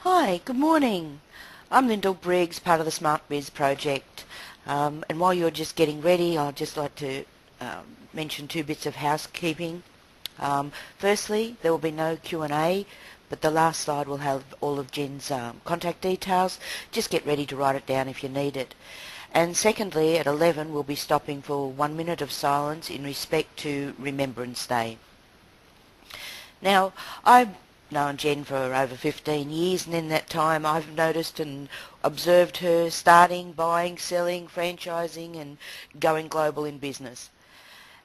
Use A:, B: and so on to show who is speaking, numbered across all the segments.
A: Hi, good morning. I'm Lyndall Briggs, part of the Smart Biz project. And while you're just getting ready, I'd just like to mention two bits of housekeeping. Firstly, there will be no Q&A, but the last slide will have all of Jen's contact details. Just get ready to write it down if you need it. And secondly, at 11, we'll be stopping for 1 minute of silence in respect to Remembrance Day. Now, I've known Jen for over 15 years, and in that time I've noticed and observed her starting, buying, selling, franchising and going global in business.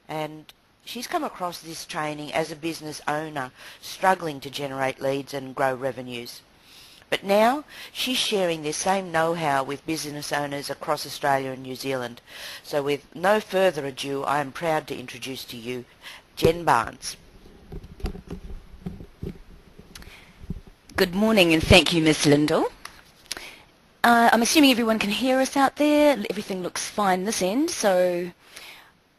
A: And she's come across this training as a business owner, struggling to generate leads and grow revenues. But now she's sharing this same know-how with business owners across Australia and New Zealand. So with no further ado, I am proud to introduce to you Jen Barnes.
B: Good morning and thank you, Miss Lyndall. I'm assuming everyone can hear us out there. Everything looks fine this end, so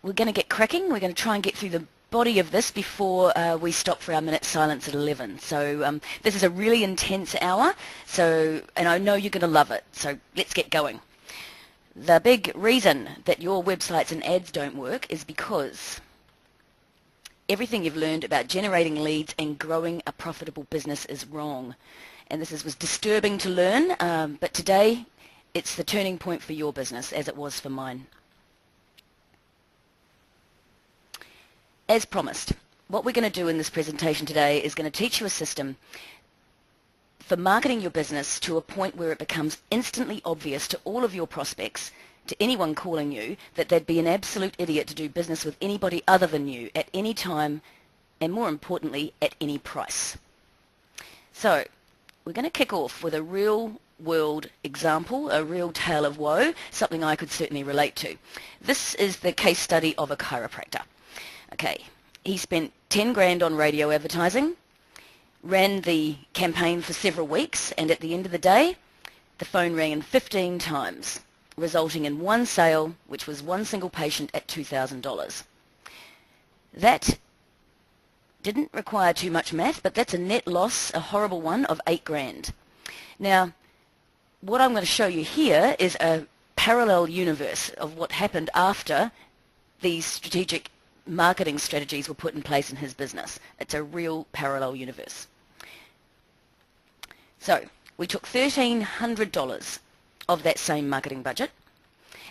B: we're going to get cracking. We're going to try and get through the body of this before we stop for our minute silence at 11. So this is a really intense hour, and I know you're going to love it, so let's get going. The big reason that your websites and ads don't work is because everything you've learned about generating leads and growing a profitable business is wrong. And this was disturbing to learn, but today it's the turning point for your business as it was for mine. As promised, what we're going to do in this presentation today is going to teach you a system for marketing your business to a point where it becomes instantly obvious to all of your prospects, to anyone calling you, that they'd be an absolute idiot to do business with anybody other than you at any time, and more importantly, at any price. So we're going to kick off with a real world example, a real tale of woe, something I could certainly relate to. This is the case study of a chiropractor. Okay, he spent 10 grand on radio advertising, ran the campaign for several weeks, and at the end of the day, the phone rang in 15 times, resulting in one sale, which was one single patient at $2,000. That didn't require too much math, but that's a net loss, a horrible one, of 8 grand. Now, what I'm going to show you here is a parallel universe of what happened after these strategic marketing strategies were put in place in his business. It's a real parallel universe. So, we took $1,300 of that same marketing budget,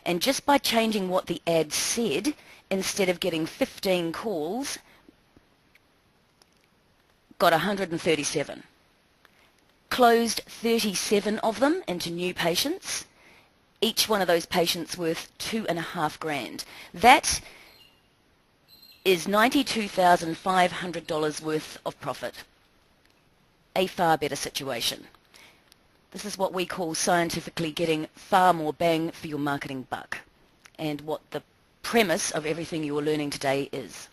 B: and just by changing what the ad said, instead of getting 15 calls, got 137. Closed 37 of them into new patients, each one of those patients worth $2.5 grand. That is $92,500 worth of profit. A far better situation. This is what we call scientifically getting far more bang for your marketing buck, and what the premise of everything you are learning today is.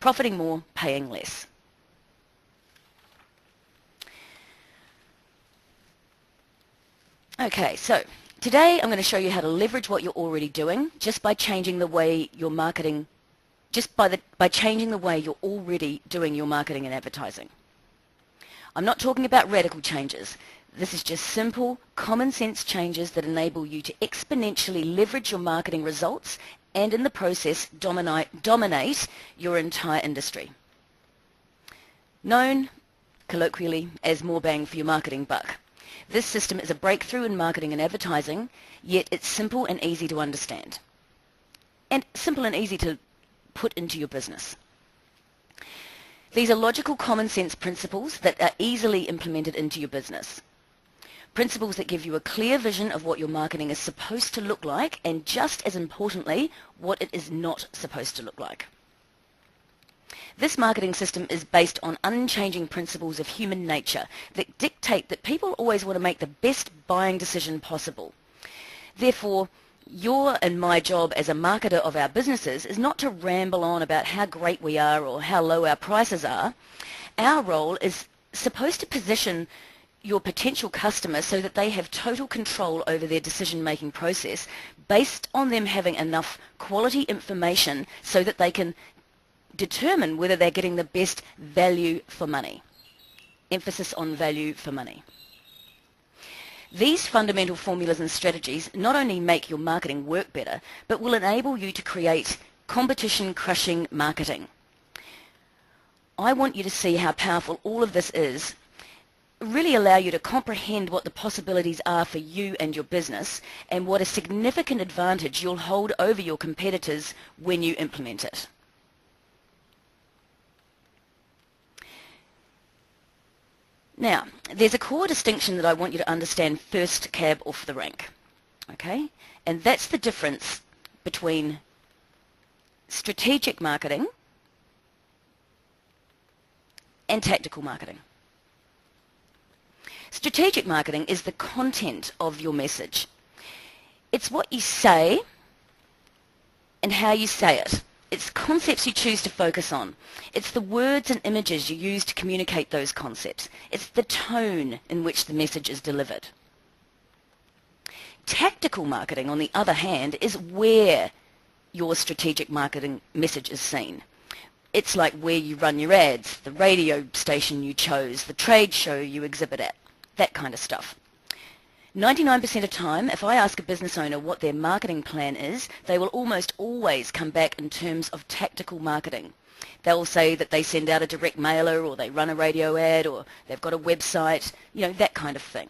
B: Profiting more, paying less. Okay, so today I'm going to show you how to leverage what you're already doing just by changing the way you're marketing, by changing the way you're already doing your marketing and advertising. I'm not talking about radical changes. This is just simple, common sense changes that enable you to exponentially leverage your marketing results and in the process dominate your entire industry. Known colloquially as more bang for your marketing buck. This system is a breakthrough in marketing and advertising, yet it's simple and easy to understand. And simple and easy to put into your business. These are logical common sense principles that are easily implemented into your business. Principles that give you a clear vision of what your marketing is supposed to look like, and just as importantly, what it is not supposed to look like. This marketing system is based on unchanging principles of human nature that dictate that people always want to make the best buying decision possible. Therefore, your and my job as a marketer of our businesses is not to ramble on about how great we are or how low our prices are. Our role is supposed to position your potential customer so that they have total control over their decision-making process based on them having enough quality information so that they can determine whether they're getting the best value for money. Emphasis on value for money. These fundamental formulas and strategies not only make your marketing work better, but will enable you to create competition-crushing marketing. I want you to see how powerful all of this is, really allow you to comprehend what the possibilities are for you and your business, and what a significant advantage you'll hold over your competitors when you implement it. Now, there's a core distinction that I want you to understand first cab off the rank, okay? And that's the difference between strategic marketing and tactical marketing. Strategic marketing is the content of your message. It's what you say and how you say it. It's concepts you choose to focus on. It's the words and images you use to communicate those concepts. It's the tone in which the message is delivered. Tactical marketing, on the other hand, is where your strategic marketing message is seen. It's like where you run your ads, the radio station you chose, the trade show you exhibit at, that kind of stuff. 99% of the time, if I ask a business owner what their marketing plan is, they will almost always come back in terms of tactical marketing. They'll say that they send out a direct mailer, or they run a radio ad, or they've got a website, you know, that kind of thing.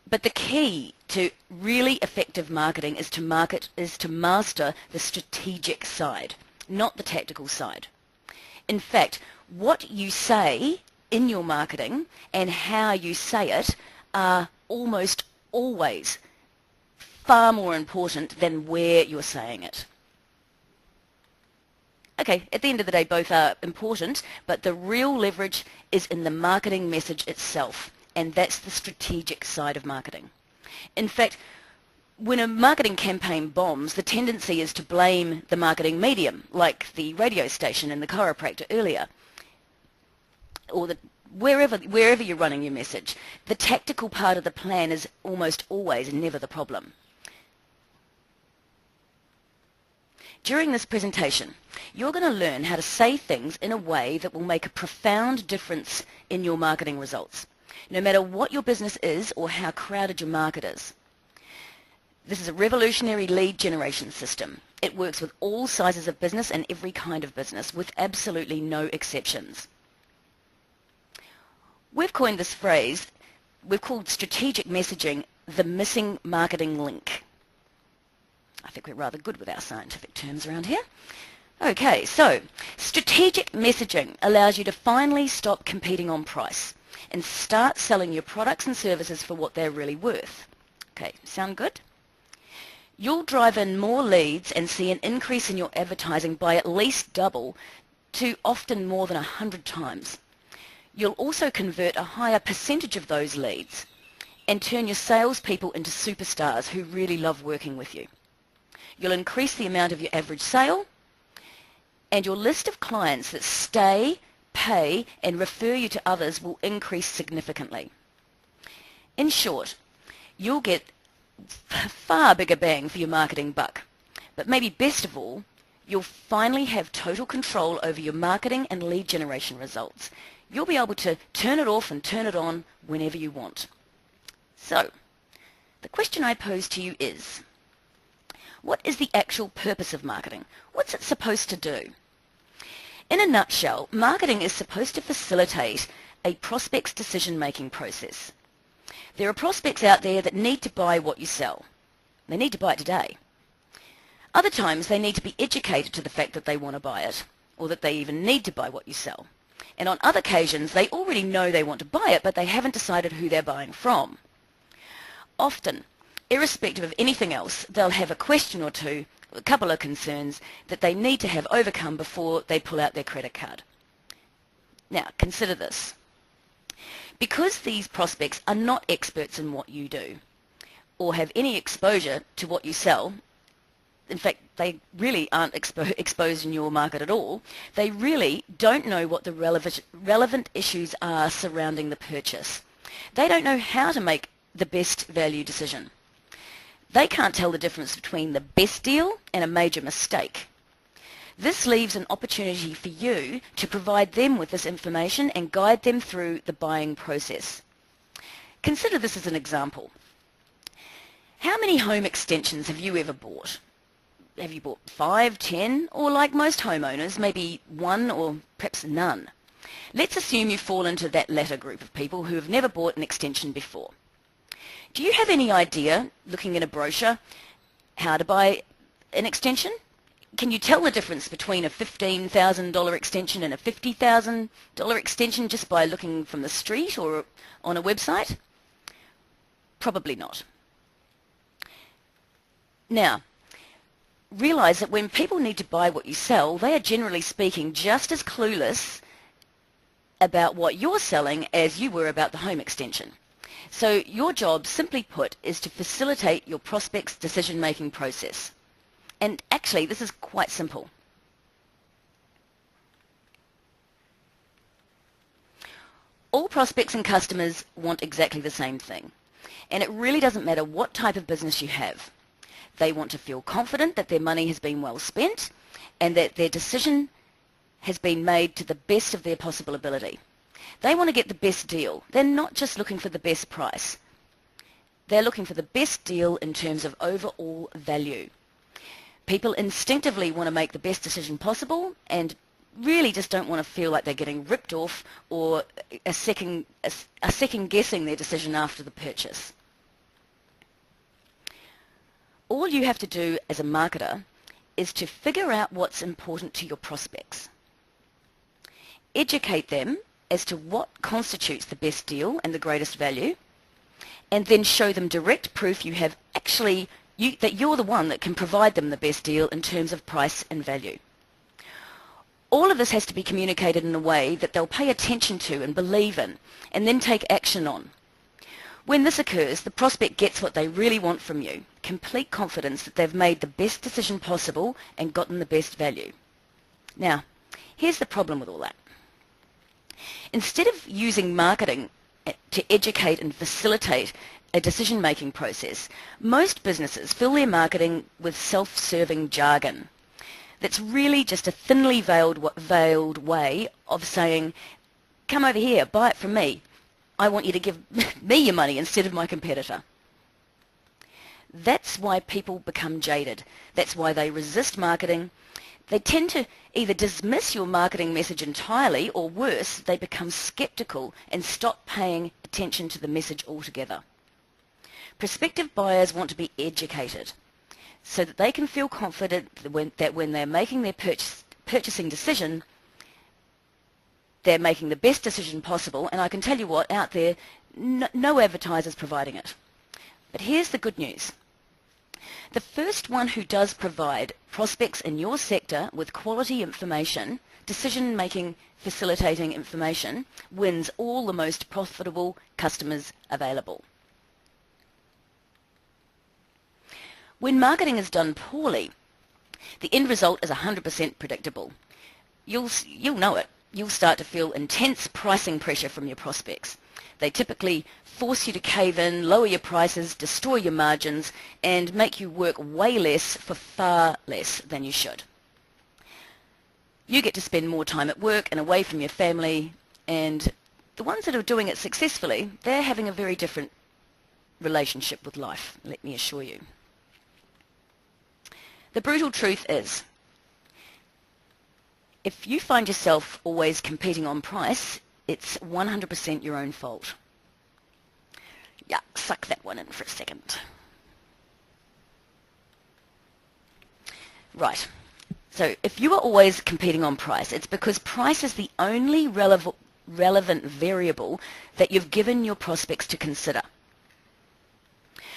B: But the key to really effective marketing is to master the strategic side, not the tactical side. In fact, what you say in your marketing and how you say it are almost always far more important than where you're saying it. Okay, at the end of the day, both are important, but the real leverage is in the marketing message itself, and that's the strategic side of marketing. In fact, when a marketing campaign bombs, the tendency is to blame the marketing medium, like the radio station and the chiropractor earlier, or wherever you're running your message. The tactical part of the plan is almost always never the problem. During this presentation, you're going to learn how to say things in a way that will make a profound difference in your marketing results, no matter what your business is or how crowded your market is. This is a revolutionary lead generation system. It works with all sizes of business and every kind of business, with absolutely no exceptions. We've coined this phrase, we've called strategic messaging the missing marketing link. I think we're rather good with our scientific terms around here. Okay, so strategic messaging allows you to finally stop competing on price and start selling your products and services for what they're really worth. Okay, sound good? You'll drive in more leads and see an increase in your advertising by at least double to often more than 100 times. You'll also convert a higher percentage of those leads and turn your salespeople into superstars who really love working with you. You'll increase the amount of your average sale, and your list of clients that stay, pay, and refer you to others will increase significantly. In short, you'll get a far bigger bang for your marketing buck. But maybe best of all, you'll finally have total control over your marketing and lead generation results. You'll be able to turn it off and turn it on whenever you want. So, the question I pose to you is, what is the actual purpose of marketing? What's it supposed to do? In a nutshell, marketing is supposed to facilitate a prospect's decision-making process. There are prospects out there that need to buy what you sell. They need to buy it today. Other times they need to be educated to the fact that they want to buy it, or that they even need to buy what you sell. And on other occasions they already know they want to buy it, but they haven't decided who they're buying from. Often, irrespective of anything else, they'll have a question or two, a couple of concerns that they need to have overcome before they pull out their credit card. Now, consider this. Because these prospects are not experts in what you do, or have any exposure to what you sell, in fact, they really aren't exposed in your market at all, they really don't know what the relevant issues are surrounding the purchase. They don't know how to make the best value decision. They can't tell the difference between the best deal and a major mistake. This leaves an opportunity for you to provide them with this information and guide them through the buying process. Consider this as an example. How many home extensions have you ever bought? Have you bought 5, 10, or like most homeowners, maybe 1 or perhaps none? Let's assume you fall into that latter group of people who have never bought an extension before. Do you have any idea, looking in a brochure, how to buy an extension? Can you tell the difference between a $15,000 extension and a $50,000 extension just by looking from the street or on a website? Probably not. Now, realize that when people need to buy what you sell, they are generally speaking just as clueless about what you're selling as you were about the home extension. So your job, simply put, is to facilitate your prospect's decision-making process. And actually, this is quite simple. All prospects and customers want exactly the same thing. And it really doesn't matter what type of business you have. They want to feel confident that their money has been well spent and that their decision has been made to the best of their possible ability. They want to get the best deal. They're not just looking for the best price. They're looking for the best deal in terms of overall value. People instinctively want to make the best decision possible and really just don't want to feel like they're getting ripped off or a second guessing their decision after the purchase. All you have to do as a marketer is to figure out what's important to your prospects. Educate them as to what constitutes the best deal and the greatest value, and then show them direct proof that you're the one that can provide them the best deal in terms of price and value. All of this has to be communicated in a way that they'll pay attention to and believe in, and then take action on. When this occurs, the prospect gets what they really want from you, complete confidence that they've made the best decision possible and gotten the best value. Now, here's the problem with all that. Instead of using marketing to educate and facilitate a decision-making process, most businesses fill their marketing with self-serving jargon. That's really just a thinly veiled way of saying, come over here, buy it from me. I want you to give me your money instead of my competitor. That's why people become jaded. That's why they resist marketing. They tend to either dismiss your marketing message entirely, or worse, they become skeptical and stop paying attention to the message altogether. Prospective buyers want to be educated so that they can feel confident that when they're making their purchasing decision, they're making the best decision possible, and I can tell you what, out there, no advertiser's providing it. But here's the good news. The first one who does provide prospects in your sector with quality information, decision-making facilitating information, wins all the most profitable customers available. When marketing is done poorly, the end result is 100% predictable. You'll know it. You'll start to feel intense pricing pressure from your prospects. They typically force you to cave in, lower your prices, destroy your margins, and make you work way less for far less than you should. You get to spend more time at work and away from your family, and the ones that are doing it successfully, they're having a very different relationship with life, let me assure you. The brutal truth is, if you find yourself always competing on price, it's 100% your own fault. Yeah, suck that one in for a second. Right. So if you are always competing on price, it's because price is the only relevant variable that you've given your prospects to consider.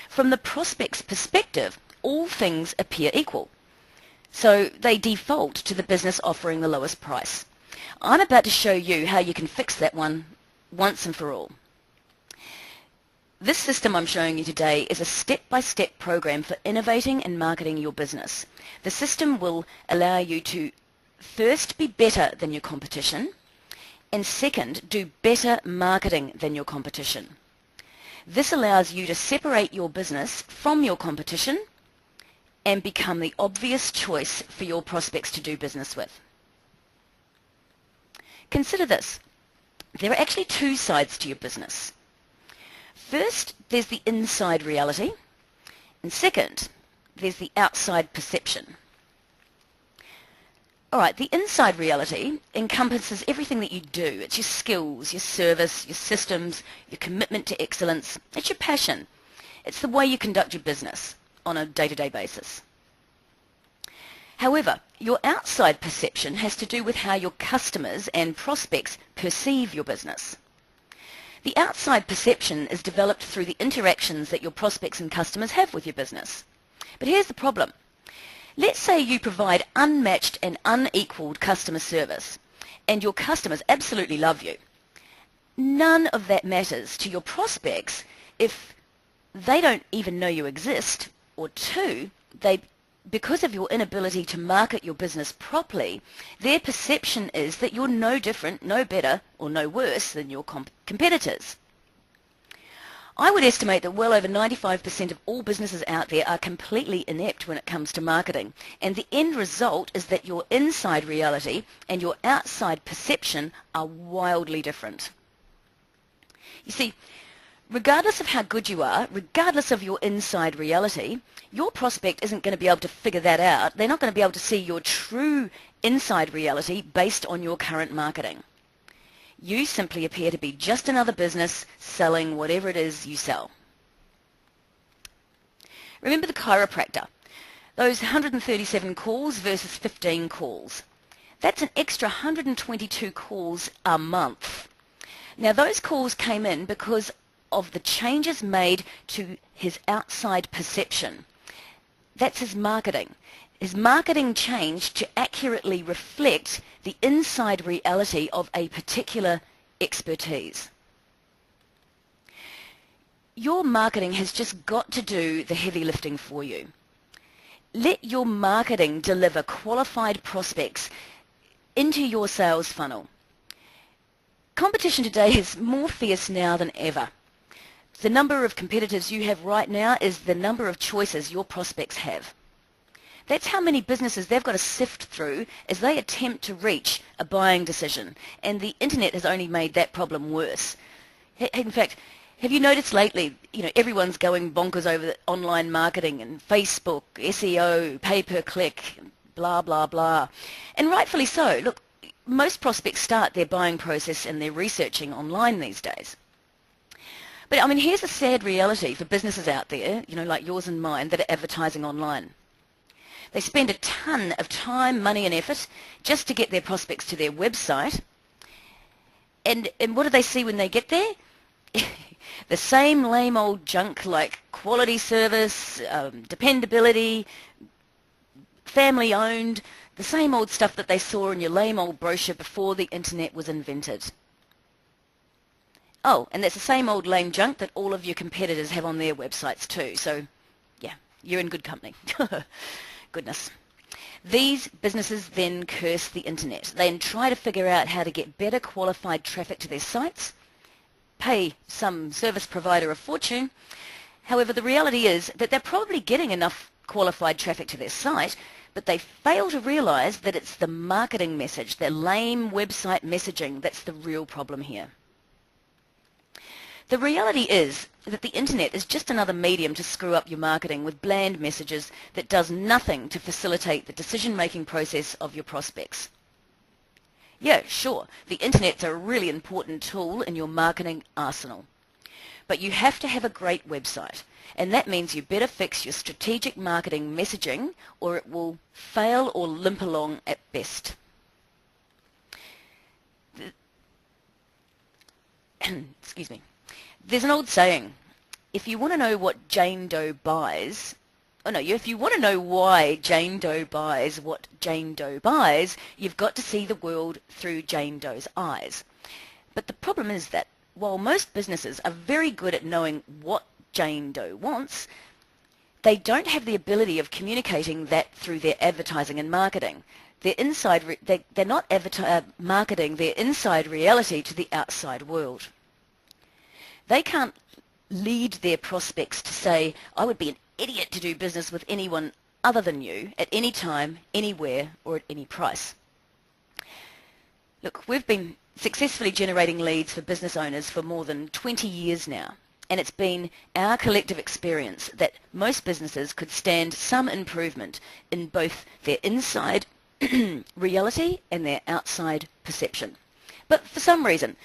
B: From the prospect's perspective, all things appear equal. So they default to the business offering the lowest price. I'm about to show you how you can fix that one once and for all. This system I'm showing you today is a step-by-step program for innovating and marketing your business. The system will allow you to first be better than your competition, and second, do better marketing than your competition. This allows you to separate your business from your competition and become the obvious choice for your prospects to do business with. Consider this. There are actually two sides to your business. First, there's the inside reality, and second, there's the outside perception. All right, the inside reality encompasses everything that you do. It's your skills, your service, your systems, your commitment to excellence. It's your passion. It's the way you conduct your business on a day-to-day basis. However, your outside perception has to do with how your customers and prospects perceive your business. The outside perception is developed through the interactions that your prospects and customers have with your business. But here's the problem. Let's say you provide unmatched and unequaled customer service, and your customers absolutely love you. None of that matters to your prospects if they don't even know you exist, or two, because of your inability to market your business properly, their perception is that you're no different, no better, or no worse than your competitors. I would estimate that well over 95% of all businesses out there are completely inept when it comes to marketing, and the end result is that your inside reality and your outside perception are wildly different. You see, regardless of how good you are, regardless of your inside reality, your prospect isn't going to be able to figure that out. They're not going to be able to see your true inside reality based on your current marketing. You simply appear to be just another business selling whatever it is you sell. Remember the chiropractor, those 137 calls versus 15 calls. That's an extra 122 calls a month. Now those calls came in because of the changes made to his outside perception. That's his marketing. His marketing changed to accurately reflect the inside reality of a particular expertise. Your marketing has just got to do the heavy lifting for you. Let your marketing deliver qualified prospects into your sales funnel. Competition today is more fierce now than ever. The number of competitors you have right now is the number of choices your prospects have. That's how many businesses they've got to sift through as they attempt to reach a buying decision. And the internet has only made that problem worse. In fact, have you noticed lately, everyone's going bonkers over the online marketing and Facebook, SEO, pay-per-click, blah, blah, blah. And rightfully so. Look, most prospects start their buying process and their researching online these days. But here's a sad reality for businesses out there, like yours and mine, that are advertising online. They spend a ton of time, money and effort just to get their prospects to their website. And what do they see when they get there? The same lame old junk like quality service, dependability, family owned, the same old stuff that they saw in your lame old brochure before the internet was invented. Oh, and that's the same old lame junk that all of your competitors have on their websites too. So, yeah, you're in good company. Goodness. These businesses then curse the internet. They then try to figure out how to get better qualified traffic to their sites, pay some service provider a fortune. However, the reality is that they're probably getting enough qualified traffic to their site, but they fail to realize that it's the marketing message, their lame website messaging, that's the real problem here. The reality is that the internet is just another medium to screw up your marketing with bland messages that does nothing to facilitate the decision-making process of your prospects. Yeah, sure, the internet's a really important tool in your marketing arsenal. But you have to have a great website, and that means you better fix your strategic marketing messaging or it will fail or limp along at best. Excuse me. There's an old saying, if you want to know what Jane Doe buys, if you want to know why Jane Doe buys what Jane Doe buys, you've got to see the world through Jane Doe's eyes. But the problem is that while most businesses are very good at knowing what Jane Doe wants, they don't have the ability of communicating that through their advertising and marketing. They're not marketing their inside reality to the outside world. They can't lead their prospects to say, I would be an idiot to do business with anyone other than you at any time, anywhere, or at any price. Look, we've been successfully generating leads for business owners for more than 20 years now. And it's been our collective experience that most businesses could stand some improvement in both their inside reality and their outside perception. But for some reason,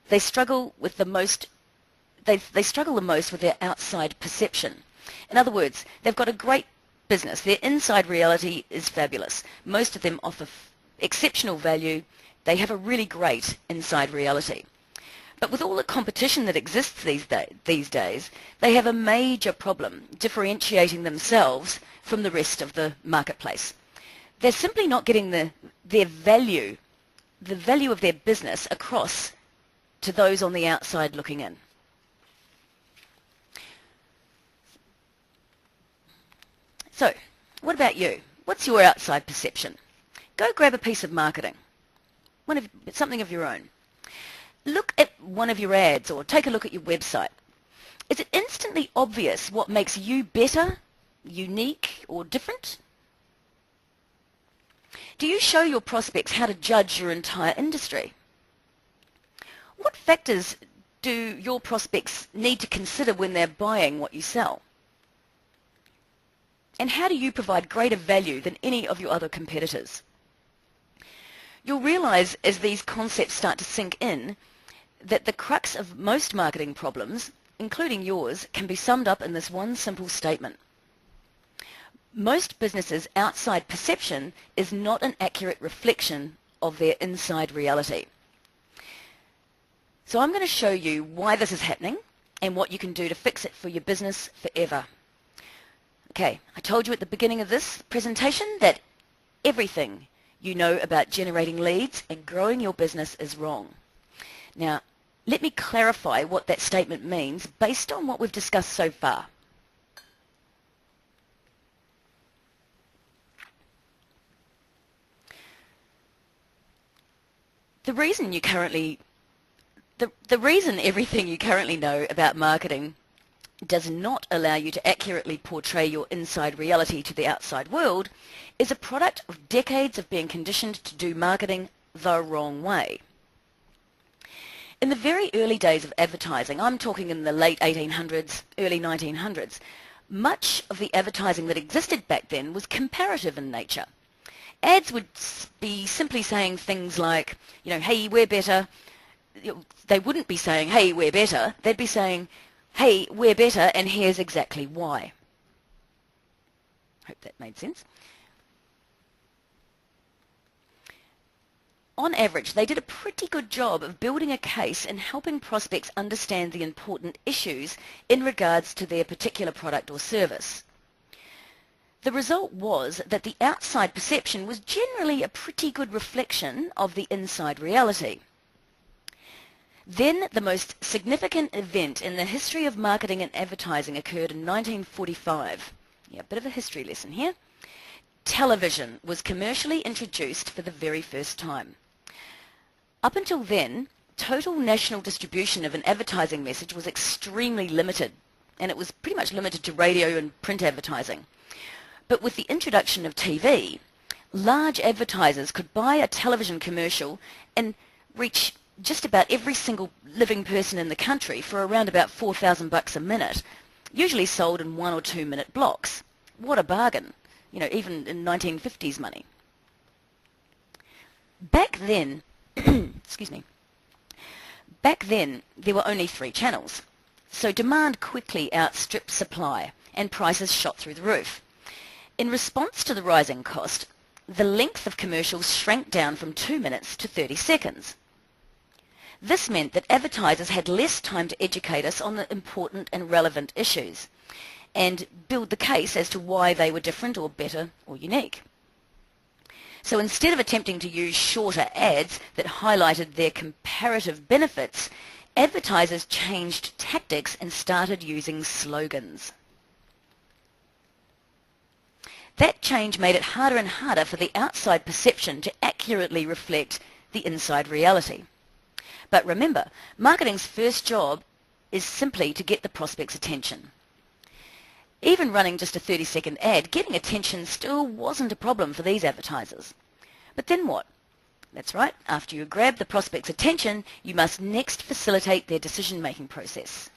B: they struggle with the most they struggle the most with their outside perception. In other words, they've got a great business. Their inside reality is fabulous. Most of them offer exceptional value. They have a really great inside reality. But with all the competition that exists these days, they have a major problem differentiating themselves from the rest of the marketplace. They're simply not getting the value of their business across to those on the outside looking in. So, what about you? What's your outside perception? Go grab a piece of marketing, something of your own. Look at one of your ads or take a look at your website. Is it instantly obvious what makes you better, unique, or different? Do you show your prospects how to judge your entire industry? What factors do your prospects need to consider when they're buying what you sell? And how do you provide greater value than any of your other competitors? You'll realize as these concepts start to sink in that the crux of most marketing problems, including yours, can be summed up in this one simple statement. Most businesses' outside perception is not an accurate reflection of their inside reality. So I'm going to show you why this is happening and what you can do to fix it for your business forever. Okay, I told you at the beginning of this presentation that everything you know about generating leads and growing your business is wrong. Now, let me clarify what that statement means based on what we've discussed so far. The reason everything you currently know about marketing does not allow you to accurately portray your inside reality to the outside world is a product of decades of being conditioned to do marketing the wrong way. In the very early days of advertising, I'm talking in the late 1800s, early 1900s, much of the advertising that existed back then was comparative in nature. Ads would be simply saying things like, hey, we're better. They wouldn't be saying, hey, we're better. They'd be saying, hey, we're better, and here's exactly why. Hope that made sense. On average, they did a pretty good job of building a case and helping prospects understand the important issues in regards to their particular product or service. The result was that the outside perception was generally a pretty good reflection of the inside reality. Then the most significant event in the history of marketing and advertising occurred in 1945. Yeah, a bit of a history lesson here. Television was commercially introduced for the very first time. Up until then, total national distribution of an advertising message was extremely limited, and it was pretty much limited to radio and print advertising. But with the introduction of TV, large advertisers could buy a television commercial and reach just about every single living person in the country for around about $4,000 a minute, usually sold in 1 or 2 minute blocks. What a bargain, even in 1950s money. Back then, excuse me, back then there were only 3 channels, so demand quickly outstripped supply and prices shot through the roof. In response to the rising cost, the length of commercials shrank down from 2 minutes to 30 seconds. This meant that advertisers had less time to educate us on the important and relevant issues and build the case as to why they were different or better or unique. So instead of attempting to use shorter ads that highlighted their comparative benefits, advertisers changed tactics and started using slogans. That change made it harder and harder for the outside perception to accurately reflect the inside reality. But remember, marketing's first job is simply to get the prospect's attention. Even running just a 30-second ad, getting attention still wasn't a problem for these advertisers. But then what? That's right, after you grab the prospect's attention, you must next facilitate their decision-making process.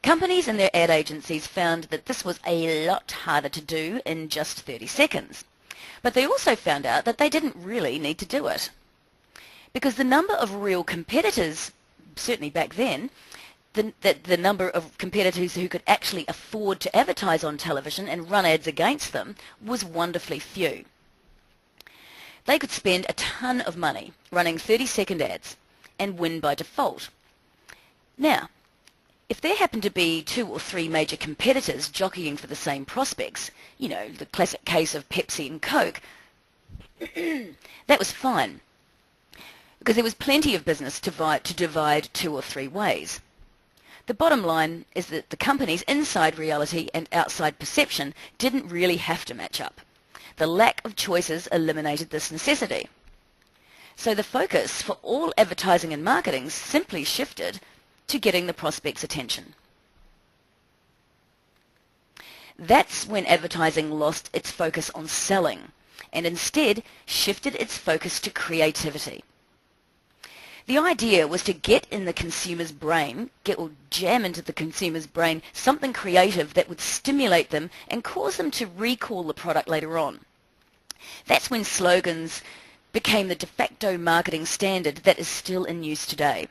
B: Companies and their ad agencies found that this was a lot harder to do in just 30 seconds. But they also found out that they didn't really need to do it. Because the number of real competitors, certainly back then, the number of competitors who could actually afford to advertise on television and run ads against them was wonderfully few. They could spend a ton of money running 30-second ads and win by default. Now, if there happened to be 2 or 3 major competitors jockeying for the same prospects, you know, the classic case of Pepsi and Coke, that was fine, because there was plenty of business to divide 2 or 3 ways. The bottom line is that the company's inside reality and outside perception didn't really have to match up. The lack of choices eliminated this necessity. So the focus for all advertising and marketing simply shifted to getting the prospect's attention. That's when advertising lost its focus on selling and instead shifted its focus to creativity. The idea was to get in the consumer's brain, jam into the consumer's brain something creative that would stimulate them and cause them to recall the product later on. That's when slogans became the de facto marketing standard that is still in use today.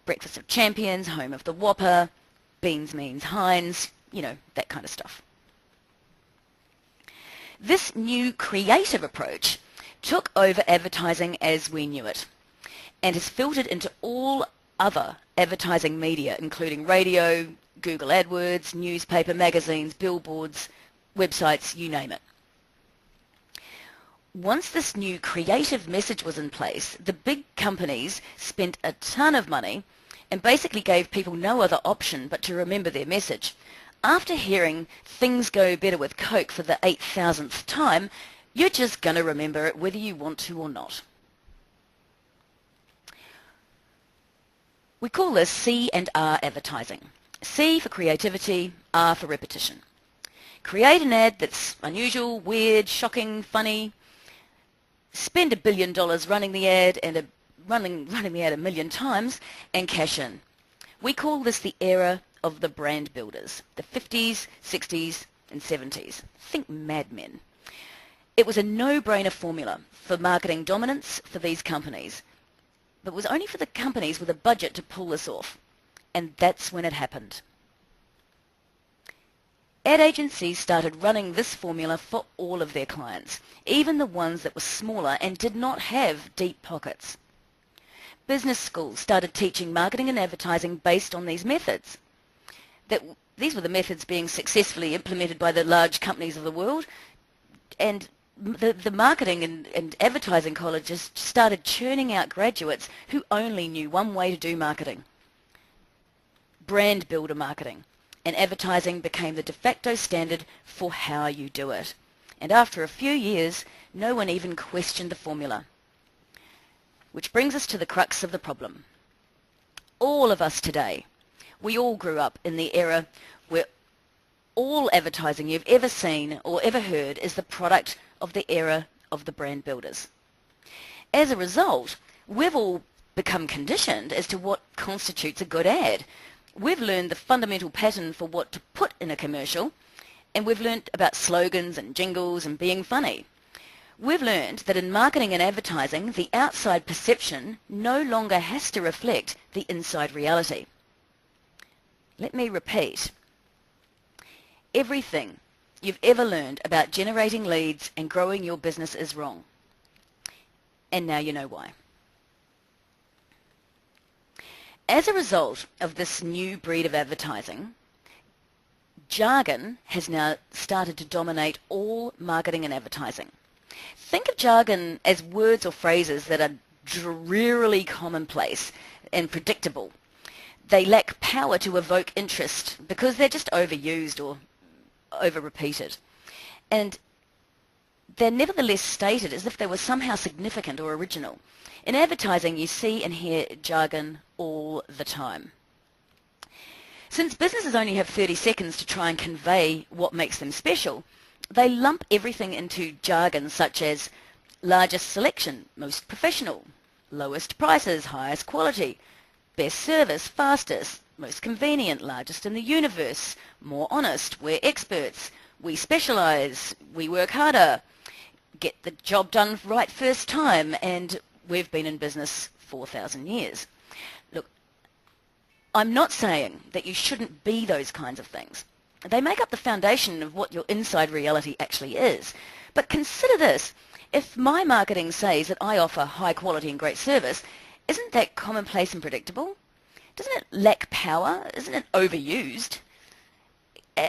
B: Breakfast of Champions, home of the Whopper, beans means Heinz, you know, that kind of stuff. This new creative approach took over advertising as we knew it, and has filtered into all other advertising media, including radio, Google AdWords, newspaper, magazines, billboards, websites, you name it. Once this new creative message was in place, the big companies spent a ton of money and basically gave people no other option but to remember their message. After hearing things go better with Coke for the 8,000th time, you're just going to remember it whether you want to or not. We call this C and R advertising. C for creativity, R for repetition. Create an ad that's unusual, weird, shocking, funny. Spend $1 billion running the ad and running the ad 1,000,000 times and cash in. We call this the era of the brand builders, the 50s, 60s and 70s. Think Mad Men. It was a no-brainer formula for marketing dominance for these companies, but it was only for the companies with a budget to pull this off, and that's when it happened. Ad agencies started running this formula for all of their clients, even the ones that were smaller and did not have deep pockets. Business schools started teaching marketing and advertising based on these methods. These were the methods being successfully implemented by the large companies of the world, and the marketing and advertising colleges started churning out graduates who only knew one way to do marketing: brand builder marketing. And advertising became the de facto standard for how you do it. And after a few years, no one even questioned the formula. Which brings us to the crux of the problem. All of us today, we all grew up in the era where all advertising you've ever seen or ever heard is the product of the era of the brand builders. As a result, we've all become conditioned as to what constitutes a good ad. We've learned the fundamental pattern for what to put in a commercial, and we've learned about slogans and jingles and being funny. We've learned that in marketing and advertising, the outside perception no longer has to reflect the inside reality. Let me repeat. Everything you've ever learned about generating leads and growing your business is wrong. And now you know why. As a result of this new breed of advertising, jargon has now started to dominate all marketing and advertising. Think of jargon as words or phrases that are drearily commonplace and predictable. They lack power to evoke interest because they're just overused or over-repeated. And they're nevertheless stated as if they were somehow significant or original. In advertising, you see and hear jargon all the time. Since businesses only have 30 seconds to try and convey what makes them special, they lump everything into jargon such as largest selection, most professional, lowest prices, highest quality, best service, fastest, most convenient, largest in the universe, more honest, we're experts, we specialise, we work harder, get the job done right first time, and we've been in business 4,000 years. Look, I'm not saying that you shouldn't be those kinds of things. They make up the foundation of what your inside reality actually is. But consider this. If my marketing says that I offer high quality and great service, isn't that commonplace and predictable? Doesn't it lack power? Isn't it overused?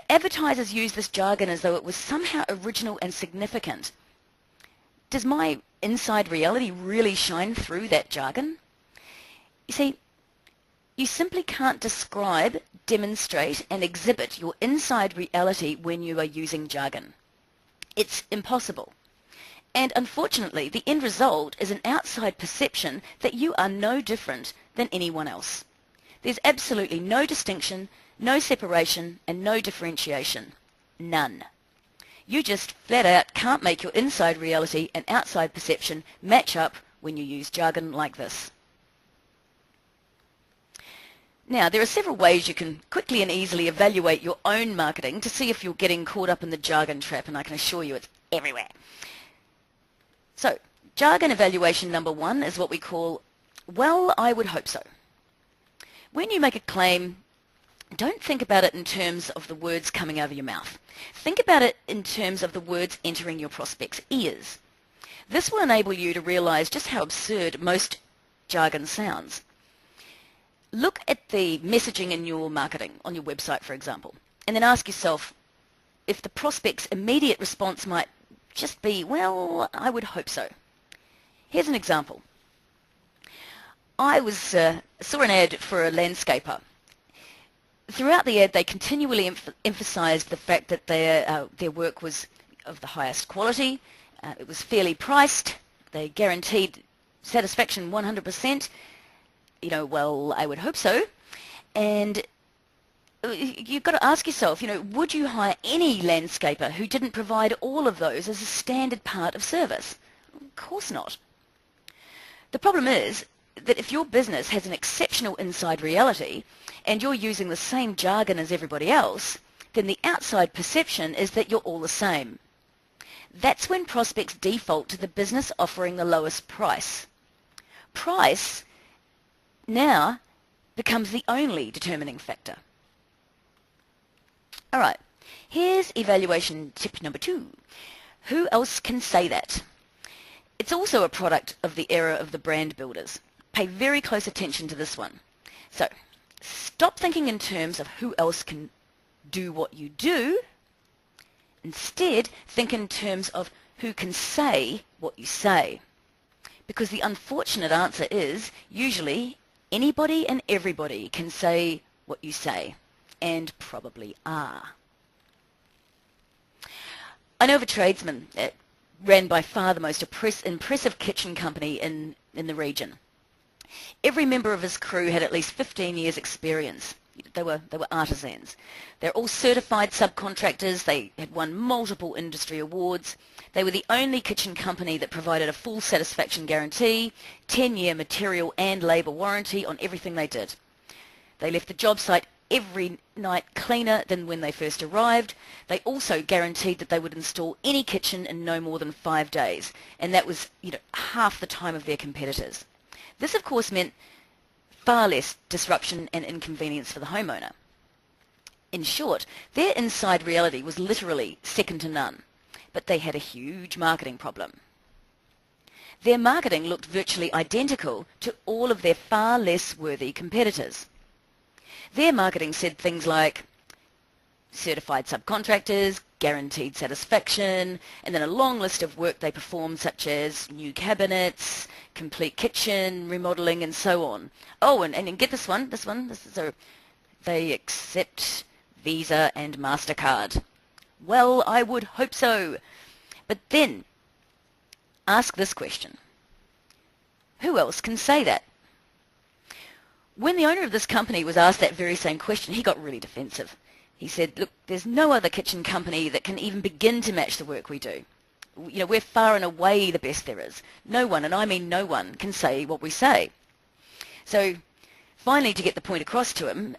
B: Advertisers use this jargon as though it was somehow original and significant. Does my inside reality really shine through that jargon? You see, you simply can't describe, demonstrate, and exhibit your inside reality when you are using jargon. It's impossible. And unfortunately, the end result is an outside perception that you are no different than anyone else. There's absolutely no distinction, no separation, and no differentiation. None. You just flat out can't make your inside reality and outside perception match up when you use jargon like this. Now, there are several ways you can quickly and easily evaluate your own marketing to see if you're getting caught up in the jargon trap, and I can assure you it's everywhere. So, jargon evaluation number 1 is what we call, well, I would hope so. When you make a claim, don't think about it in terms of the words coming out of your mouth. Think about it in terms of the words entering your prospects' ears. This will enable you to realize just how absurd most jargon sounds. Look at the messaging in your marketing, on your website, for example, and then ask yourself if the prospect's immediate response might just be, well, I would hope so. Here's an example. I saw an ad for a landscaper. Throughout the ad, they continually emphasized the fact that their work was of the highest quality, it was fairly priced, they guaranteed satisfaction 100%. You know, well, I would hope so. And you've got to ask yourself, would you hire any landscaper who didn't provide all of those as a standard part of service? Of course not. The problem is that if your business has an exceptional inside reality and you're using the same jargon as everybody else, then the outside perception is that you're all the same. That's when prospects default to the business offering the lowest price. Price now becomes the only determining factor. All right, here's evaluation tip number 2. Who else can say that? It's also a product of the era of the brand builders. Pay very close attention to this one. So, stop thinking in terms of who else can do what you do. Instead, think in terms of who can say what you say. Because the unfortunate answer is, usually, anybody and everybody can say what you say, and probably are. I know of a tradesman that ran by far the most impressive kitchen company in the region. Every member of his crew had at least 15 years experience. They were artisans. They're all certified subcontractors. They had won multiple industry awards. They were the only kitchen company that provided a full satisfaction guarantee, 10-year material and labour warranty on everything they did. They left the job site every night cleaner than when they first arrived. They also guaranteed that they would install any kitchen in no more than 5 days, and that was half the time of their competitors. This, of course, meant far less disruption and inconvenience for the homeowner. In short, their inside reality was literally second to none, but they had a huge marketing problem. Their marketing looked virtually identical to all of their far less worthy competitors. Their marketing said things like certified subcontractors, guaranteed satisfaction, and then a long list of work they performed such as new cabinets, complete kitchen, remodeling, and so on. Oh, and get this one, so they accept Visa and MasterCard. Well, I would hope so. But then, ask this question. Who else can say that? When the owner of this company was asked that very same question, he got really defensive. He said, look, there's no other kitchen company that can even begin to match the work we do. We're far and away the best there is. No one, and I mean no one, can say what we say. So finally, to get the point across to him,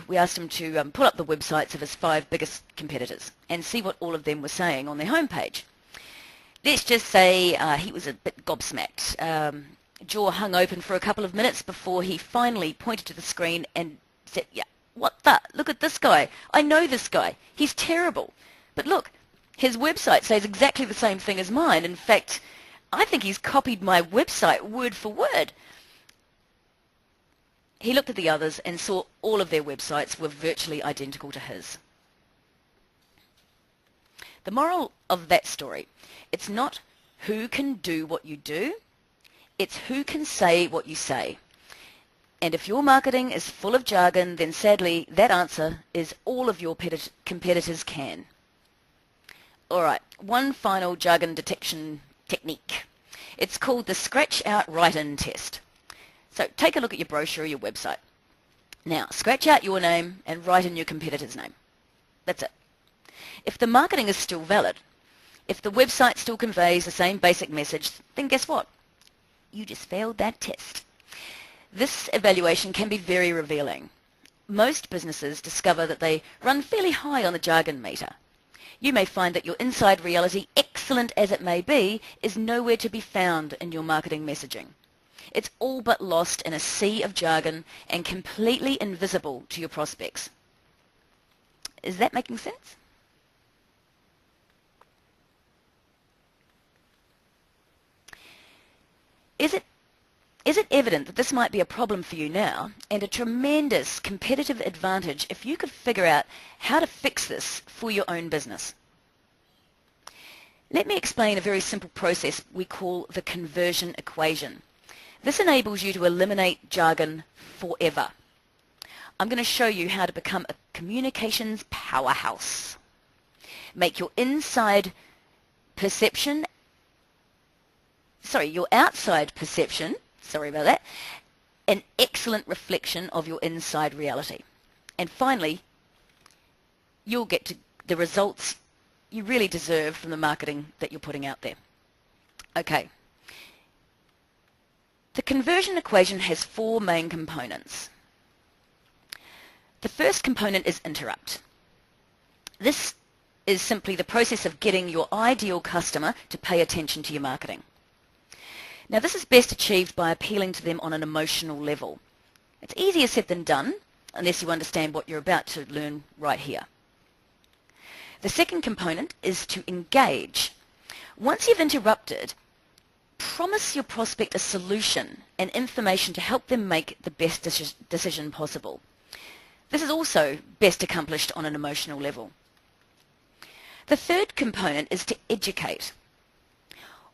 B: we asked him to pull up the websites of his 5 biggest competitors and see what all of them were saying on their homepage. Let's just say he was a bit gobsmacked. Jaw hung open for a couple of minutes before he finally pointed to the screen and said, yeah, what the? Look at this guy. I know this guy. He's terrible. But look, his website says exactly the same thing as mine. In fact, I think he's copied my website word for word. He looked at the others and saw all of their websites were virtually identical to his. The moral of that story, it's not who can do what you do, it's who can say what you say. And if your marketing is full of jargon, then sadly that answer is all of your competitors can. Alright, one final jargon detection technique. It's called the Scratch Out Write-In test. So take a look at your brochure or your website. Now, scratch out your name and write in your competitor's name. That's it. If the marketing is still valid, if the website still conveys the same basic message, then guess what? You just failed that test. This evaluation can be very revealing. Most businesses discover that they run fairly high on the jargon meter. You may find that your inside reality, excellent as it may be, is nowhere to be found in your marketing messaging. It's all but lost in a sea of jargon and completely invisible to your prospects. Is that making sense? Is it evident that this might be a problem for you now and a tremendous competitive advantage if you could figure out how to fix this for your own business? Let me explain a very simple process we call the conversion equation. This enables you to eliminate jargon forever. I'm going to show you how to become a communications powerhouse. Make your outside perception, an excellent reflection of your inside reality. And finally, you'll get to the results you really deserve from the marketing that you're putting out there. Okay. The conversion equation has 4 main components. The first component is interrupt. This is simply the process of getting your ideal customer to pay attention to your marketing. Now, this is best achieved by appealing to them on an emotional level. It's easier said than done, unless you understand what you're about to learn right here. The second component is to engage. Once you've interrupted, promise your prospect a solution and information to help them make the best decision possible. This is also best accomplished on an emotional level. The third component is to educate.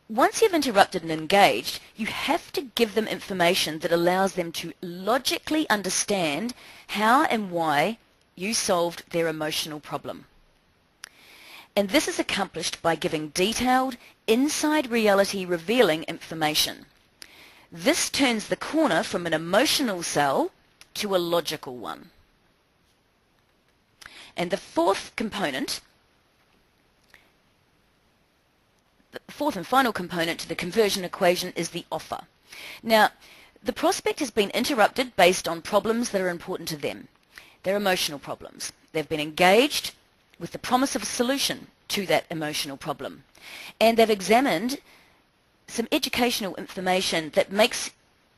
B: Once you've interrupted and engaged, you have to give them information that allows them to logically understand how and why you solved their emotional problem. And this is accomplished by giving detailed, inside reality revealing information. This turns the corner from an emotional sell to a logical one. And the fourth component, the fourth and final component to the conversion equation is the offer. Now, the prospect has been interrupted based on problems that are important to them. They're emotional problems. They've been engaged with the promise of a solution to that emotional problem. And they've examined some educational information that makes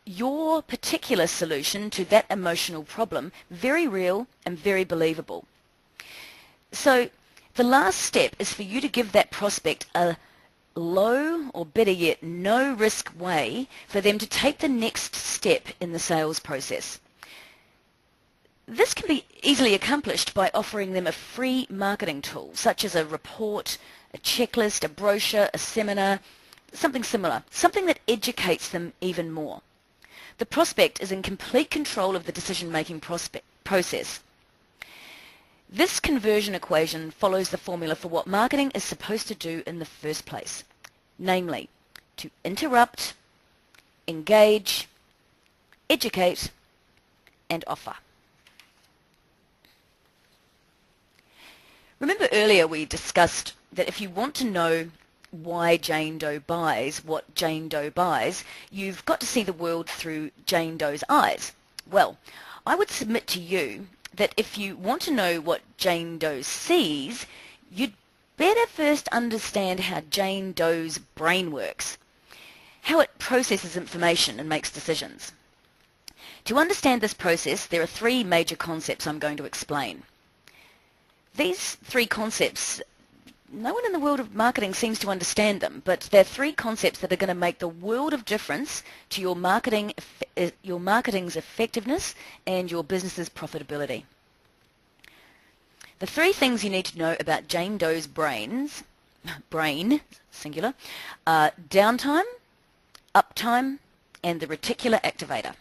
B: your particular solution to that emotional problem very real and very believable. So the last step is for you to give that prospect a low, or better yet, no risk way for them to take the next step in the sales process. This can be easily accomplished by offering them a free marketing tool, such as a report, a checklist, a brochure, a seminar, something similar, something that educates them even more. The prospect is in complete control of the decision-making process. This conversion equation follows the formula for what marketing is supposed to do in the first place, namely, to interrupt, engage, educate, and offer. Remember earlier we discussed that if you want to know why Jane Doe buys what Jane Doe buys, you've got to see the world through Jane Doe's eyes. Well, I would submit to you that if you want to know what Jane Doe sees, you'd better first understand how Jane Doe's brain works, how it processes information and makes decisions. To understand this process, there are three major concepts I'm going to explain. These three concepts, no one in the world of marketing seems to understand them, but they're three concepts that are going to make the world of difference to your marketing's effectiveness and your business's profitability. The three things you need to know about Jane Doe's brain, singular, are downtime, uptime, and the reticular activator.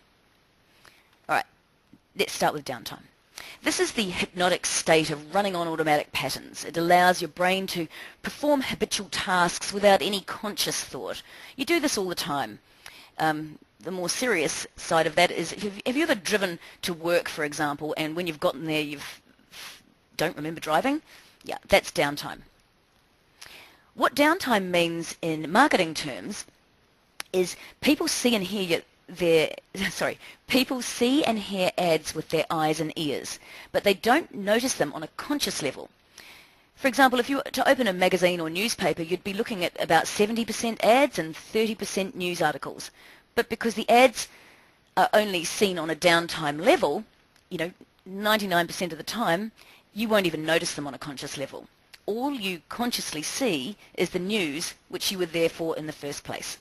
B: All right, let's start with downtime. This is the hypnotic state of running on automatic patterns. It allows your brain to perform habitual tasks without any conscious thought. You do this all the time. The more serious side of that is, have you ever driven to work, for example, and when you've gotten there you don't remember driving? Yeah, that's downtime. What downtime means in marketing terms is people see and hear ads with their eyes and ears, but they don't notice them on a conscious level. For example, if you were to open a magazine or newspaper, you'd be looking at about 70% ads and 30% news articles. But because the ads are only seen on a downtime level, 99% of the time, you won't even notice them on a conscious level. All you consciously see is the news which you were there for in the first place.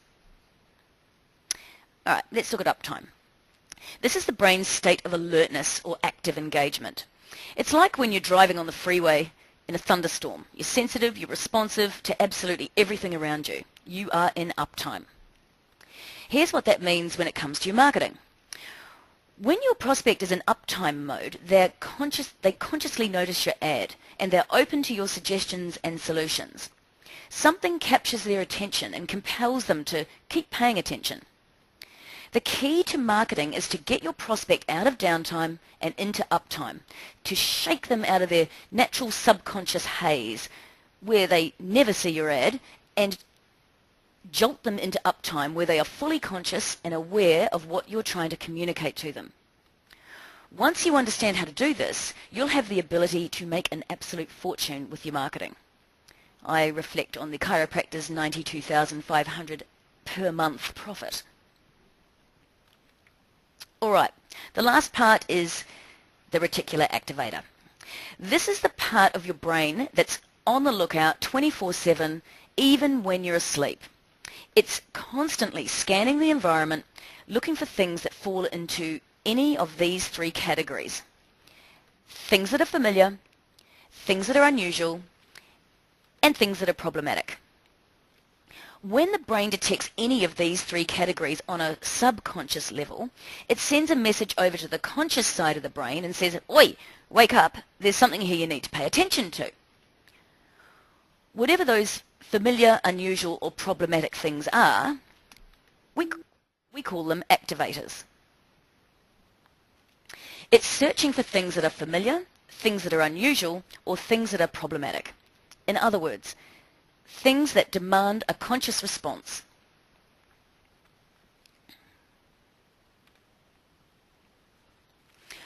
B: All right, let's look at uptime. This is the brain's state of alertness or active engagement. It's like when you're driving on the freeway in a thunderstorm. You're sensitive, you're responsive to absolutely everything around you. You are in uptime. Here's what that means when it comes to your marketing. When your prospect is in uptime mode, they consciously notice your ad and they're open to your suggestions and solutions. Something captures their attention and compels them to keep paying attention. The key to marketing is to get your prospect out of downtime and into uptime, to shake them out of their natural subconscious haze where they never see your ad and jolt them into uptime where they are fully conscious and aware of what you're trying to communicate to them. Once you understand how to do this, you'll have the ability to make an absolute fortune with your marketing. I reflect on the chiropractor's $92,500 per month profit. All right, the last part is the reticular activator. This is the part of your brain that's on the lookout 24/7, even when you're asleep. It's constantly scanning the environment, looking for things that fall into any of these three categories. Things that are familiar, things that are unusual, and things that are problematic. When the brain detects any of these three categories on a subconscious level, it sends a message over to the conscious side of the brain and says, "Oi, wake up, there's something here you need to pay attention to." Whatever those familiar, unusual, or problematic things are, we call them activators. It's searching for things that are familiar, things that are unusual, or things that are problematic. In other words, things that demand a conscious response.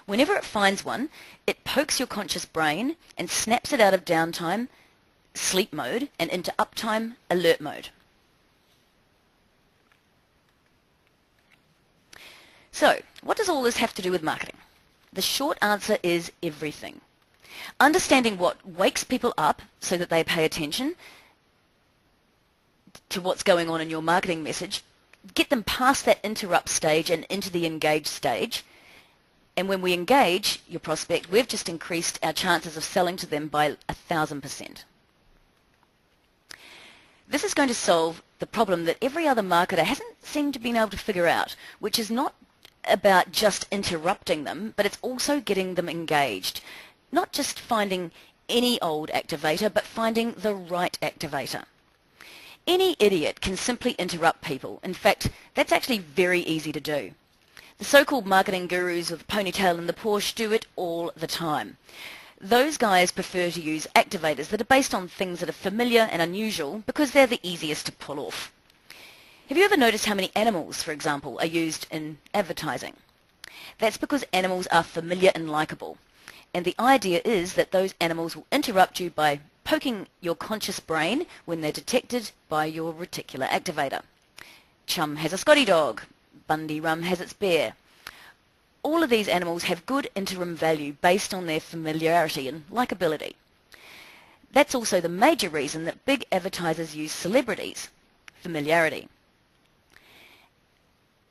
B: Whenever it finds one, it pokes your conscious brain and snaps it out of downtime, sleep mode, and into uptime, alert mode. So, what does all this have to do with marketing? The short answer is everything. Understanding what wakes people up so that they pay attention to what's going on in your marketing message, get them past that interrupt stage and into the engage stage. And when we engage your prospect, we've just increased our chances of selling to them by 1,000%. This is going to solve the problem that every other marketer hasn't seemed to be able to figure out, which is not about just interrupting them, but it's also getting them engaged. Not just finding any old activator, but finding the right activator. Any idiot can simply interrupt people. In fact, that's actually very easy to do. The so-called marketing gurus with the ponytail and the Porsche do it all the time. Those guys prefer to use activators that are based on things that are familiar and unusual because they're the easiest to pull off. Have you ever noticed how many animals, for example, are used in advertising? That's because animals are familiar and likable. And the idea is that those animals will interrupt you by poking your conscious brain when they're detected by your reticular activator. Chum has a Scotty dog. Bundy Rum has its bear. All of these animals have good interim value based on their familiarity and likability. That's also the major reason that big advertisers use celebrities, familiarity.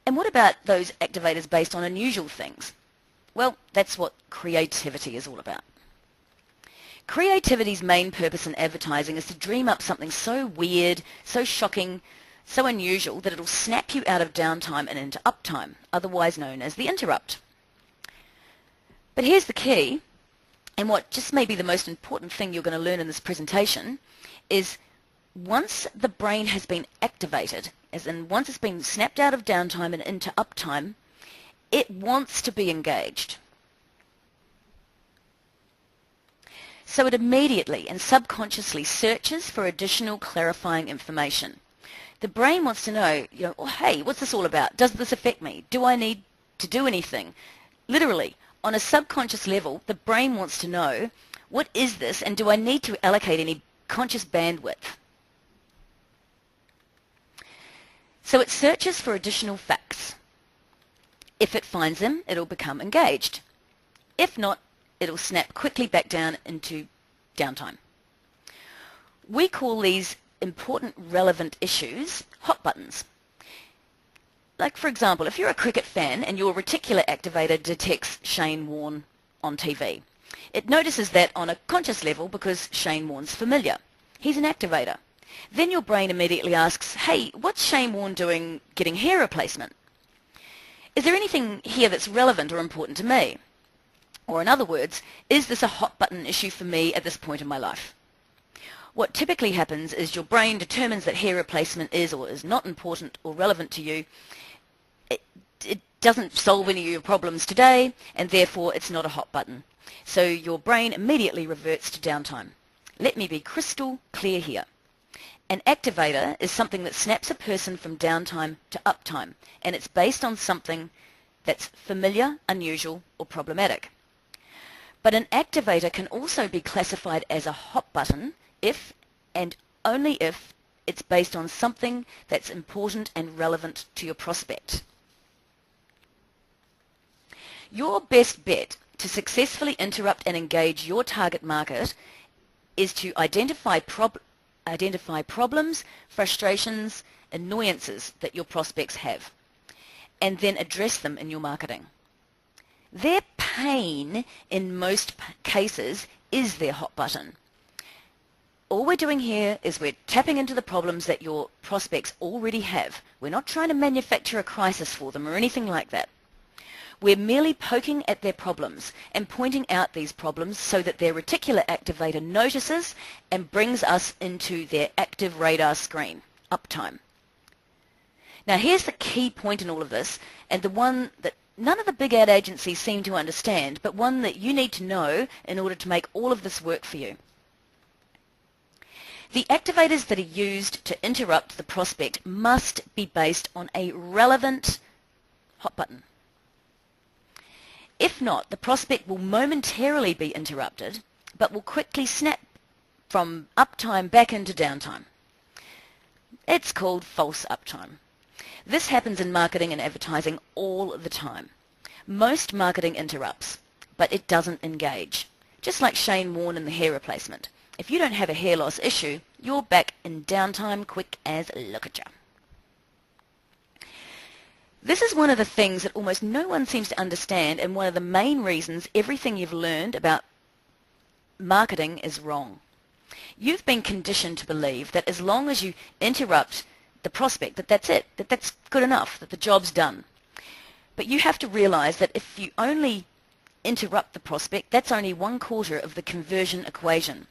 B: And what about those activators based on unusual things? Well, that's what creativity is all about. Creativity's main purpose in advertising is to dream up something so weird, so shocking, so unusual that it'll snap you out of downtime and into uptime, otherwise known as the interrupt. But here's the key, and what just may be the most important thing you're going to learn in this presentation, is once the brain has been activated, as in once it's been snapped out of downtime and into uptime, it wants to be engaged. So it immediately and subconsciously searches for additional clarifying information. The brain wants to know, oh, hey, what's this all about? Does this affect me? Do I need to do anything? Literally, on a subconscious level, the brain wants to know, what is this, and do I need to allocate any conscious bandwidth? So it searches for additional facts. If it finds them, it'll become engaged. If not, it'll snap quickly back down into downtime. We call these important relevant issues hot buttons. Like, for example, if you're a cricket fan and your reticular activator detects Shane Warne on TV, it notices that on a conscious level because Shane Warne's familiar. He's an activator. Then your brain immediately asks, hey, what's Shane Warne doing getting hair replacement? Is there anything here that's relevant or important to me? Or in other words, is this a hot button issue for me at this point in my life? What typically happens is your brain determines that hair replacement is or is not important or relevant to you. It doesn't solve any of your problems today, and therefore it's not a hot button. So your brain immediately reverts to downtime. Let me be crystal clear here. An activator is something that snaps a person from downtime to uptime, and it's based on something that's familiar, unusual, or problematic. But an activator can also be classified as a hot button if and only if it's based on something that's important and relevant to your prospect. Your best bet to successfully interrupt and engage your target market is to identify problems, frustrations, annoyances that your prospects have, and then address them in your marketing. Their pain, in most cases, is their hot button. All we're doing here is we're tapping into the problems that your prospects already have. We're not trying to manufacture a crisis for them or anything like that. We're merely poking at their problems and pointing out these problems so that their reticular activator notices and brings us into their active radar screen, uptime. Now here's the key point in all of this, and the one that none of the big ad agencies seem to understand, but one that you need to know in order to make all of this work for you. The activators that are used to interrupt the prospect must be based on a relevant hot button. If not, the prospect will momentarily be interrupted, but will quickly snap from uptime back into downtime. It's called false uptime. This happens in marketing and advertising all the time. Most marketing interrupts, but it doesn't engage. Just like Shane Warne and the hair replacement. If you don't have a hair loss issue, you're back in downtime quick as look at ya. This is one of the things that almost no one seems to understand, and one of the main reasons everything you've learned about marketing is wrong. You've been conditioned to believe that as long as you interrupt the prospect, that's it, that's good enough, that the job's done. But you have to realize that if you only interrupt the prospect, that's only 1/4 of the conversion equation.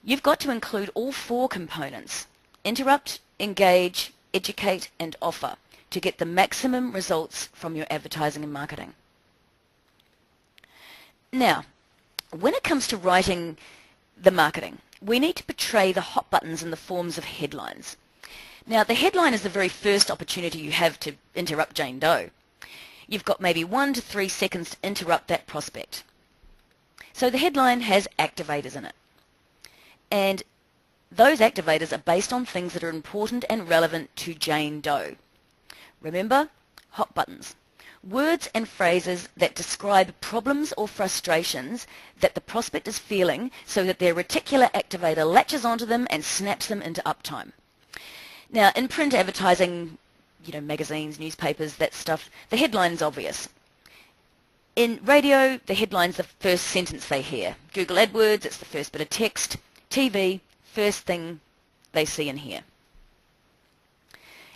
B: You've got to include all 4 components: interrupt, engage, educate, and offer, to get the maximum results from your advertising and marketing. Now, when it comes to writing the marketing, we need to portray the hot buttons in the forms of headlines. Now, the headline is the very first opportunity you have to interrupt Jane Doe. You've got maybe 1 to 3 seconds to interrupt that prospect. So the headline has activators in it. And those activators are based on things that are important and relevant to Jane Doe. Remember, hot buttons. Words and phrases that describe problems or frustrations that the prospect is feeling so that their reticular activator latches onto them and snaps them into uptime. Now, in print advertising, magazines, newspapers, that stuff, the headline's obvious. In radio, the headline's the first sentence they hear. Google AdWords, it's the first bit of text. TV, first thing they see and hear.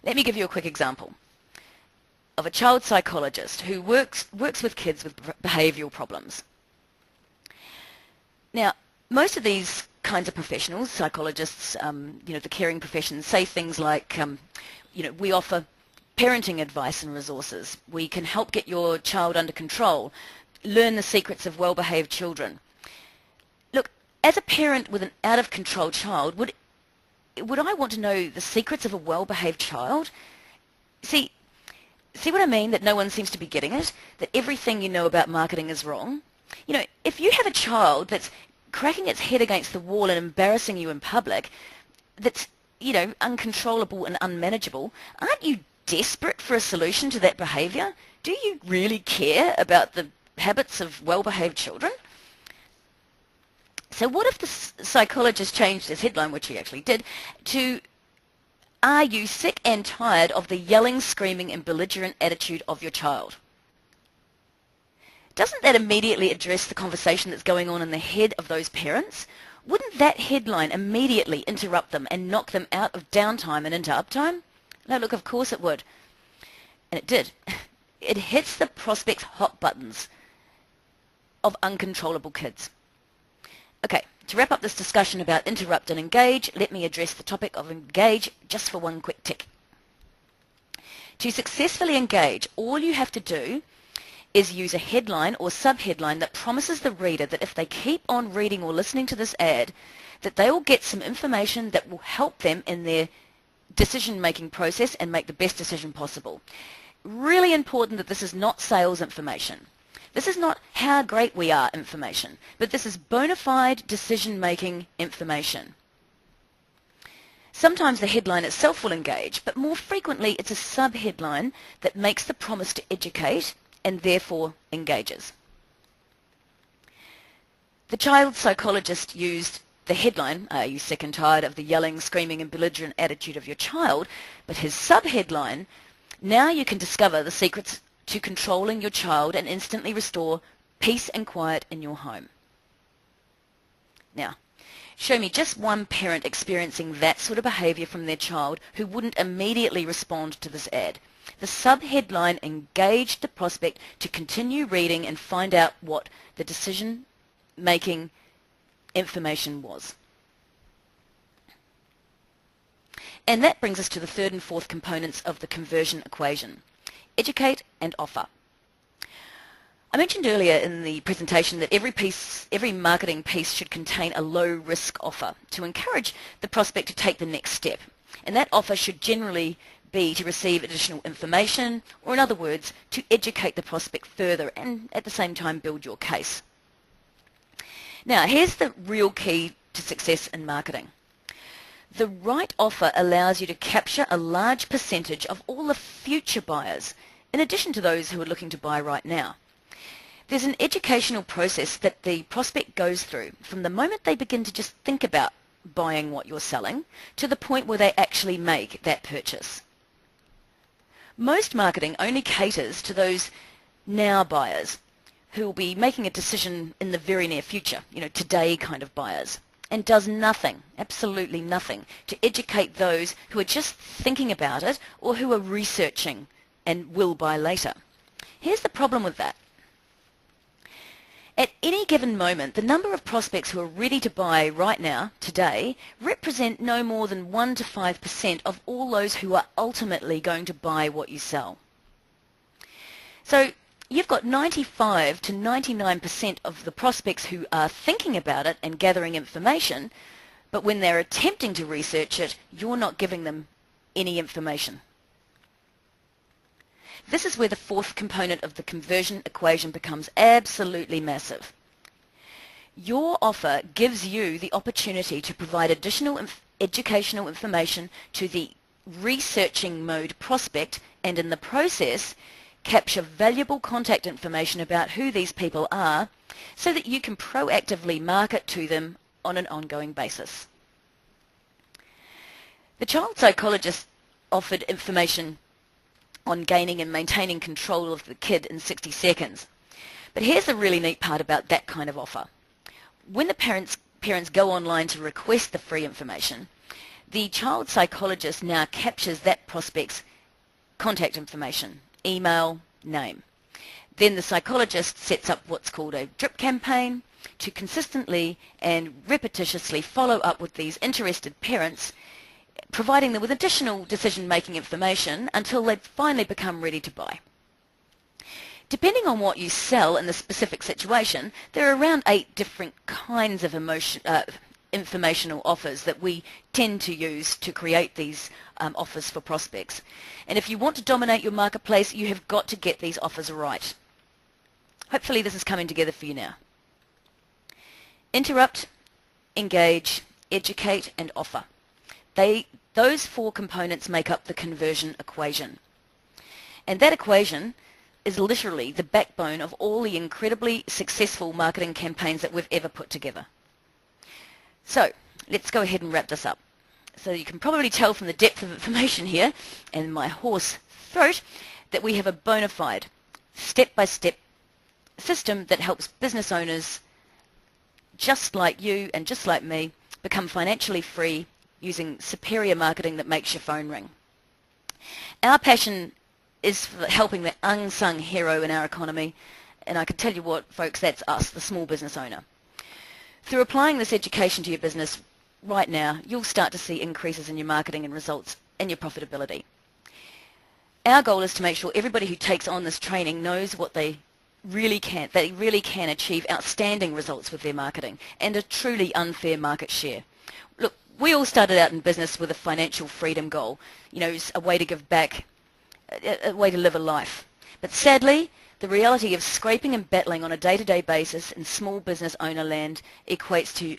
B: Let me give you a quick example of a child psychologist who works with kids with behavioural problems. Now, most of these kinds of professionals, psychologists, the caring professions, say things like, we offer parenting advice and resources. We can help get your child under control. Learn the secrets of well-behaved children. Look, as a parent with an out-of-control child, would I want to know the secrets of a well-behaved child? See what I mean? That no one seems to be getting it? That everything you know about marketing is wrong? If you have a child that's cracking its head against the wall and embarrassing you in public, that's, uncontrollable and unmanageable, aren't you desperate for a solution to that behaviour? Do you really care about the habits of well-behaved children? So what if the psychologist changed his headline, which he actually did, to "Are you sick and tired of the yelling, screaming and belligerent attitude of your child?" Doesn't that immediately address the conversation that's going on in the head of those parents? Wouldn't that headline immediately interrupt them and knock them out of downtime and into uptime? No, look, of course it would. And it did. It hits the prospect's hot buttons of uncontrollable kids. Okay, to wrap up this discussion about interrupt and engage, let me address the topic of engage just for one quick tick. To successfully engage, all you have to do is use a headline or subheadline that promises the reader that if they keep on reading or listening to this ad, that they will get some information that will help them in their decision-making process and make the best decision possible. Really important that this is not sales information. This is not how great we are information, but this is bona fide decision-making information. Sometimes the headline itself will engage, but more frequently it's a subheadline that makes the promise to educate and therefore engages. The child psychologist used the headline, "Are you sick and tired of the yelling, screaming and belligerent attitude of your child?" But his subheadline, "Now you can discover the secrets to controlling your child and instantly restore peace and quiet in your home." Now, show me just one parent experiencing that sort of behaviour from their child who wouldn't immediately respond to this ad. The subheadline engaged the prospect to continue reading and find out what the decision-making information was. And that brings us to the third and fourth components of the conversion equation: educate and offer. I mentioned earlier in the presentation that every marketing piece should contain a low-risk offer to encourage the prospect to take the next step. And that offer should generally be to receive additional information, or in other words, to educate the prospect further and at the same time build your case. Now, here's the real key to success in marketing. The right offer allows you to capture a large percentage of all the future buyers, in addition to those who are looking to buy right now. There's an educational process that the prospect goes through from the moment they begin to just think about buying what you're selling to the point where they actually make that purchase. Most marketing only caters to those now buyers who will be making a decision in the very near future, today kind of buyers, and does nothing, absolutely nothing, to educate those who are just thinking about it or who are researching and will buy later. Here's the problem with that. At any given moment, the number of prospects who are ready to buy right now, today, represent no more than 1 to 5% of all those who are ultimately going to buy what you sell. So you've got 95 to 99% of the prospects who are thinking about it and gathering information, but when they're attempting to research it, you're not giving them any information. This is where the fourth component of the conversion equation becomes absolutely massive. Your offer gives you the opportunity to provide additional educational information to the researching mode prospect, and in the process capture valuable contact information about who these people are so that you can proactively market to them on an ongoing basis. The child psychologist offered information on gaining and maintaining control of the kid in 60 seconds. But here's the really neat part about that kind of offer. When the parents go online to request the free information, the child psychologist now captures that prospect's contact information, email, name. Then the psychologist sets up what's called a drip campaign to consistently and repetitiously follow up with these interested parents, providing them with additional decision-making information until they finally become ready to buy. Depending on what you sell in the specific situation, there are around 8 different kinds of informational offers that we tend to use to create these offers for prospects. And if you want to dominate your marketplace, you have got to get these offers right. Hopefully this is coming together for you now. Interrupt, engage, educate, and offer. Those 4 components make up the conversion equation. And that equation is literally the backbone of all the incredibly successful marketing campaigns that we've ever put together. So let's go ahead and wrap this up. So you can probably tell from the depth of information here and my hoarse throat that we have a bona fide, step-by-step system that helps business owners just like you and just like me become financially free using superior marketing that makes your phone ring. Our passion is for helping the unsung hero in our economy, and I can tell you what, folks, that's us, the small business owner. Through applying this education to your business right now, you'll start to see increases in your marketing and results and your profitability. Our goal is to make sure everybody who takes on this training knows what they really can achieve outstanding results with their marketing and a truly unfair market share. Look, we all started out in business with a financial freedom goal, a way to give back, a way to live a life. But sadly, the reality of scraping and battling on a day-to-day basis in small business owner land equates to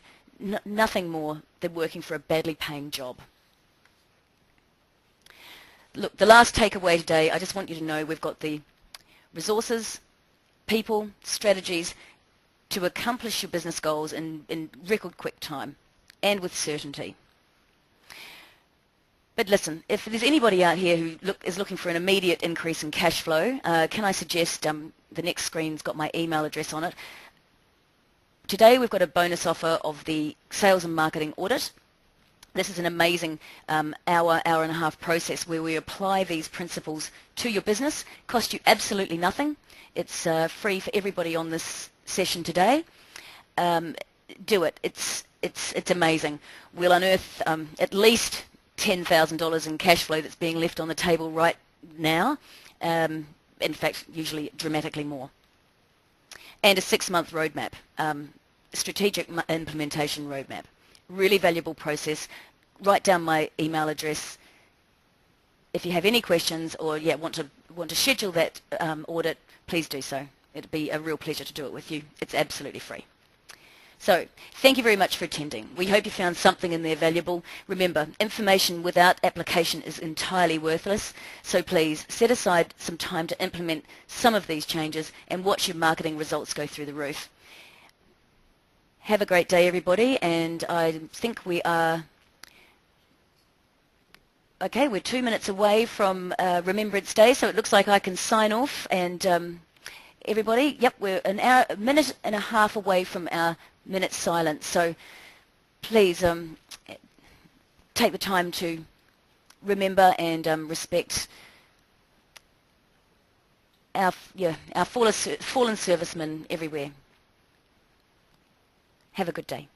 B: nothing more than working for a badly paying job. Look, the last takeaway today, I just want you to know we've got the resources, people, strategies to accomplish your business goals in record quick time and with certainty. But listen, if there's anybody out here who is looking for an immediate increase in cash flow, can I suggest the next screen's got my email address on it. Today we've got a bonus offer of the sales and marketing audit. This is an amazing hour and a half process where we apply these principles to your business. Cost you absolutely nothing. It's free for everybody on this session today. Do it. It's amazing. We'll unearth at least $10,000 in cash flow that's being left on the table right now. In fact, usually dramatically more. And a 6-month roadmap, strategic implementation roadmap. Really valuable process. Write down my email address. If you have any questions or want to schedule that audit, please do so. It'd be a real pleasure to do it with you. It's absolutely free. So, thank you very much for attending. We hope you found something in there valuable. Remember, information without application is entirely worthless, so please set aside some time to implement some of these changes and watch your marketing results go through the roof. Have a great day, everybody, and I think we are... Okay, we're 2 minutes away from Remembrance Day, so it looks like I can sign off, and everybody, yep, we're a minute and a half away from our minute silence, so please take the time to remember and respect our fallen servicemen everywhere. Have a good day.